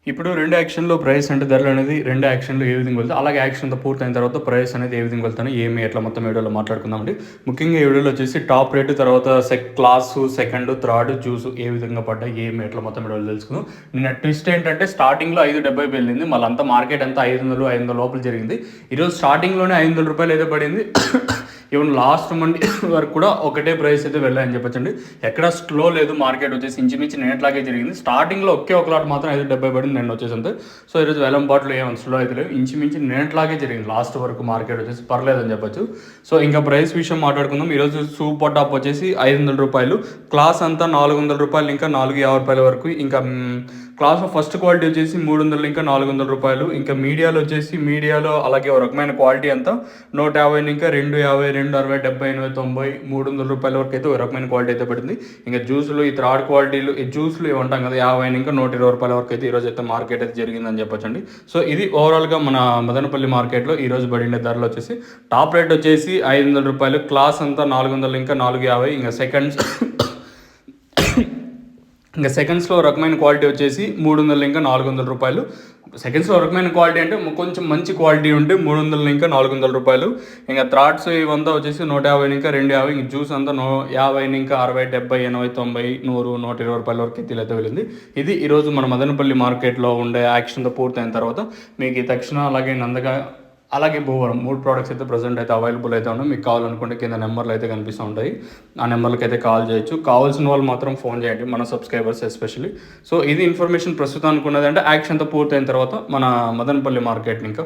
ఇప్పుడు 2 యాక్షన్‌లో ప్రైస్ అంటే ధరలనేది 2 యాక్షన్‌లో ఏ విధంగా వెళ్తాయి, అలాగే యాక్షన్‌తో పూర్తయిన తర్వాత ప్రైస్ అనేది ఏ విధంగా వెళ్తాయి, ఏమి ఎట్లా మొత్తం వీడియోలో మాట్లాడుకుందామండి. ముఖ్యంగా ఈ వీడియోలో వచ్చేసి టాప్ రేటు, తర్వాత క్లాసు, సెకండ్, థర్డ్, జ్యూస్ ఏ విధంగా పడ్డాయి, ఏమి ఎట్లా మొత్తం వీడియోలో తెలుసుకుందాం. నిన్న ట్విస్ట్ ఏంటంటే స్టార్టింగ్‌లో 5.70 వెళ్ళింది. మళ్ళీ అంతా మార్కెట్ అంతా 500 లోపల జరిగింది. ఈరోజు స్టార్టింగ్‌లోనే ₹500 అయితే పడింది. ఈవెన్ లాస్ట్ మండే వరకు కూడా ఒకటే ప్రైస్ అయితే వెళ్ళాయని చెప్పొచ్చండి. ఎక్కడ స్లో లేదు. మార్కెట్ వచ్చేసి ఇంచుమించు నిన్నట్లాగే జరిగింది. స్టార్టింగ్లో ఒక లాట్ మాత్రం 5.70 పడింది, నిన్న వచ్చేసి అంతే. సో ఈరోజు వేలం పాటలు ఏమైనా స్లో అయితే లేవు. ఇంచుమించు నిన్నట్లాగే జరిగింది. లాస్ట్ వరకు మార్కెట్ వచ్చేసి పర్లేదని చెప్పొచ్చు. సో ఇంకా ప్రైస్ విషయం మాట్లాడుకుందాం. ఈరోజు సూపర్ టాప్ వచ్చేసి ₹500, క్లాస్ అంతా ₹400, ఇంకా ₹450 వరకు. ఇంకా క్లాస్ ఫస్ట్ క్వాలిటీ వచ్చేసి 300, ఇంకా ₹400. ఇంకా మీడియాలో అలాగే ఒక రకమైన క్వాలిటీ అంతా 150, ఇంకా 250, 260, 70, 80, 90, ₹300 వరకు అయితే ఒక రకమైన క్వాలిటీ అయితే పడింది. ఇంకా జ్యూస్లు, ఈ థర్డ్ క్వాలిటీలు, ఈ జ్యూస్లు ఇవ్వంటాం కదా, 50, ఇంకా ₹120 వరకు అయితే ఈరోజు అయితే మార్కెట్ అయితే జరిగిందని చెప్పొచ్చండి. సో ఇది ఓవరాల్గా మన మదనపల్లి మార్కెట్లో ఈరోజు పడిన ధరలు వచ్చేసి టాప్ రేట్ వచ్చేసి ₹500, క్లాస్ అంతా 400, ఇంకా 450, ఇంకా సెకండ్స్లో రకమైన క్వాలిటీ వచ్చేసి 300, ఇంకా ₹400. సెకండ్స్లో రకమైన క్వాలిటీ అంటే కొంచెం మంచి క్వాలిటీ ఉంటే 300, ఇంకా ₹400. ఇంకా థ్రాట్స్ ఇవంతా వచ్చేసి 150, ఇంకా 250. ఇంక జ్యూస్ అంతా 50, ఇంకా 60, 70, 80, 90, 100, ₹120 వరకు అయితే వెళ్ళింది. ఇది ఈరోజు మన మదనపల్లి మార్కెట్లో ఉండే యాక్షన్తో పూర్తయిన తర్వాత మీకు ఈ తక్షణ అలాగే భూవరం 3 ప్రోడక్ట్స్ అయితే ప్రజెంట్ అయితే అవైలబుల్ అయితే ఉన్నాయి. మీకు కావాలనుకుంటే కింద నెంబర్లు అయితే కనిపిస్తూ ఉంటాయి. ఆ నెంబర్లకి అయితే కాల్ చేయొచ్చు. కావాల్సిన వాళ్ళు మాత్రం ఫోన్ చేయండి, మన సబ్స్క్రైబర్స్ ఎస్పెషల్లీ. సో ఇది ఇన్ఫర్మేషన్ ప్రస్తుతం అనుకున్నది అంటే యాక్షన్తో పూర్తయిన తర్వాత మన మదనపల్లి మార్కెట్ని ఇంకా